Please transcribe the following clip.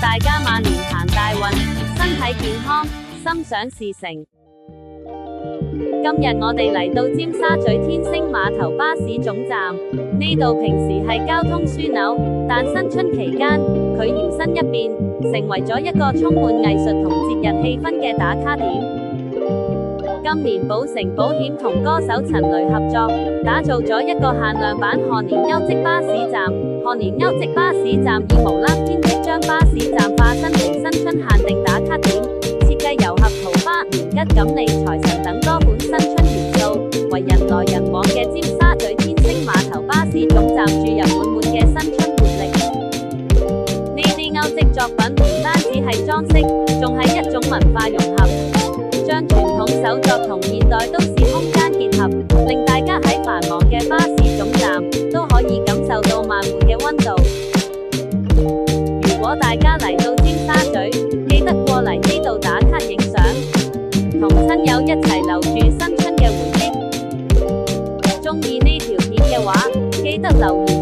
大家馬年行大運，身體健康，心想事成。今日我哋嚟到尖沙咀天星碼頭巴士總站，呢度平時係交通樞紐，但新春期間，佢搖身一變，成為咗一個充滿藝術同節日氣氛嘅打卡點。今年寶城保險同歌手陳雷合作，打造咗一個限量版賀年優質巴士站。賀年優質巴士站以無藍天色將巴士站化身成新春限定打卡點，設計糅合桃花、年桔、錦鯉、財神等多款新春元素，為人來人往嘅尖沙咀天星碼頭巴士總站注入滿滿嘅新春活力。呢啲歐式作品唔單止係裝飾，仲係一種文化融合，將傳統手作同現代都市空間結合，令大家喺繁忙嘅巴士總站都可以感受到慢活嘅溫度。如果大家嚟到尖沙咀，記得過嚟呢度打卡影相，同親友一齊留住新春嘅回憶。鍾意呢條片嘅話，記得留言